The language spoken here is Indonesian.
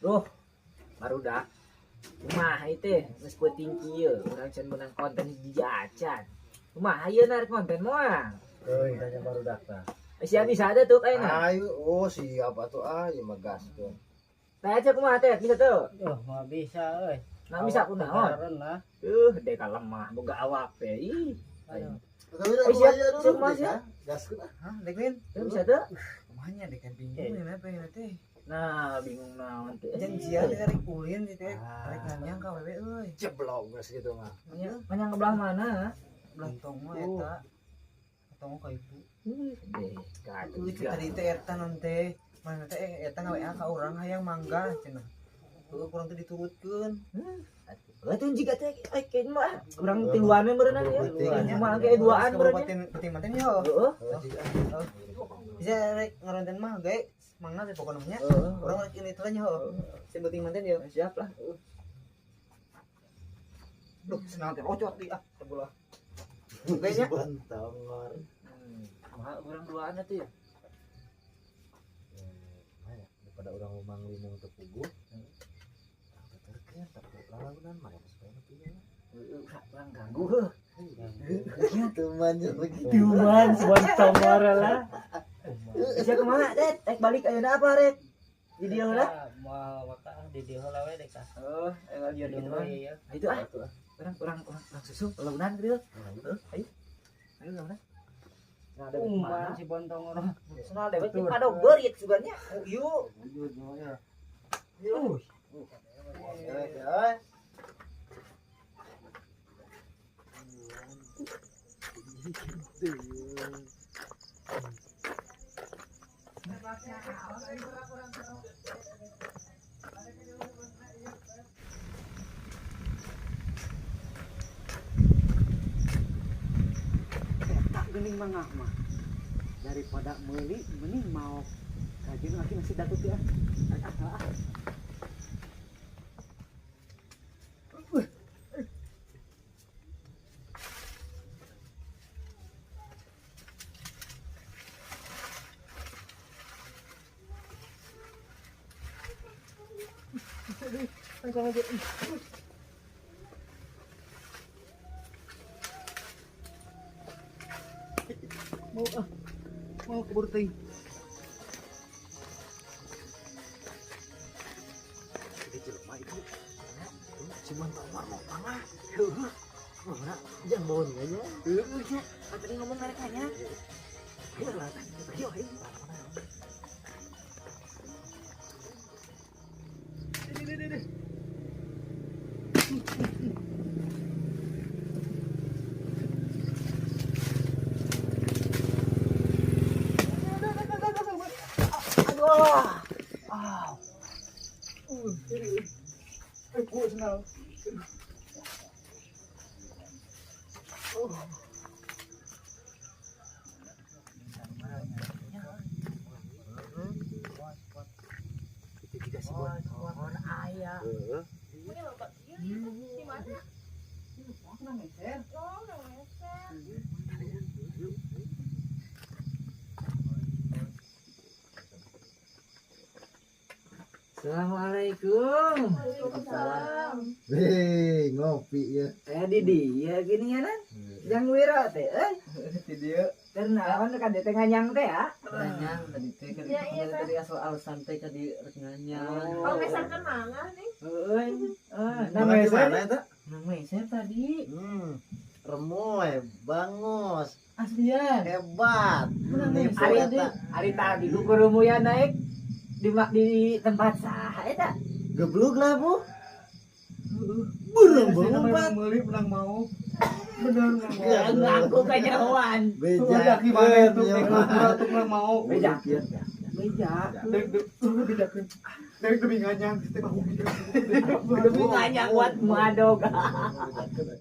Duh, barudak. Kumaha teh geus peuting kieu, urang can meunang konten hiji acan. Kumaha ieu narik konten moal. Euy, tanya barudak tah. Sia bisa ada tuh ayeuna. Ayo, oh siap atuh ieu mah gaskeun. Tah aja kumaha teh bisa tuh. Duh, mah bisa euy. Nah bisa kunaon? Lah. Deka lemah boga awak teh. Ih. Aduh. Siap, siap Mas ya. Gaskeun ah. Hah, Deklin? Teu bisa tuh. Kumanya dek kan bingung ya pengen teh. Nah, bingung naon teh. Janjian teh rek ulin teh rek nganyang ka wewe euy. Jeblok geus gitu mah. Manyang ke belah mana? Belantong mah eta. Ketemu ka ibu. Deh, kadu. Itu tadi teh eta non teh. Mana teh eta ngawe ka urang hayang mangga cenah. Tuh kurang teh diturutkeun. Atuh jika teh ayeuna mah urang tiluan we meureunna ya. Cuma ge duaan meureunna. Penting manten yo. Heeh. Bisa rek ngaronten mah ge mangna teh pokona nya. Heeh. Urang rek ini teh yo. Sing penting manten yo. Siap lah. Duh, senang teh ocot di ah sebelah. Kayaknya bantangor. Kumaha urang duaan atuh ya. Daripada orang umang limung teu puguh. Terkeun tapi lalunan mah supaya piye. Urang ganggu heuh. Gitu manja begitu. Cuman sebuah lah. Sia kumaha teh? Balik ayeuna apa rek? Di dieu heula? Moal maka di dieu heula we dek ah. Oh, lieur gitu mah. Iya. Itu ah. Urang susu leunan kieu. Ayo. Ayo leunan. Nah, ada Umpan si bontong orang. Senal deh, berarti pada berit sebenarnya. Yuk. Yuk. Tak gening mangah mah. Daripada meuli mending mau kajian lagi nasi datut ya. Mau keburu teuing. Jelema itu. Cuman tawar mau pangah. Heuh. Mana jangan bawa nih aja. Heuh nya, tadi ngomong mereka nya. Ayo lah. Ayo ayo. Assalamualaikum. Waalaikumsalam. Hei, ngopi ya. Di dia gini ya nan. Yang wira teh, Di dieu karena kan teh nganyang teh ya. nganyang tadi teh kan Ya, iya, kan. tadi asal-alasan teh ka di rek nganyang. Oh, misalkan mangga nih. Heeh. Mana gimana eta? Nang meser tadi. Remoy, bangos, Aslian. hebat. Nipu Ari eta. Ari tadi ku kurumuyan naik di tempat sah eta. Geblug lah, Bu. Burung Menang banget. meuli menang mau. Bener nang mau. Ngaku kanyawan. Beja. Gimana tuh nek nang mau. Beja. Beja. Bedakeun. Dek demi nganyang teh mau. Demi nganyang buat muadog.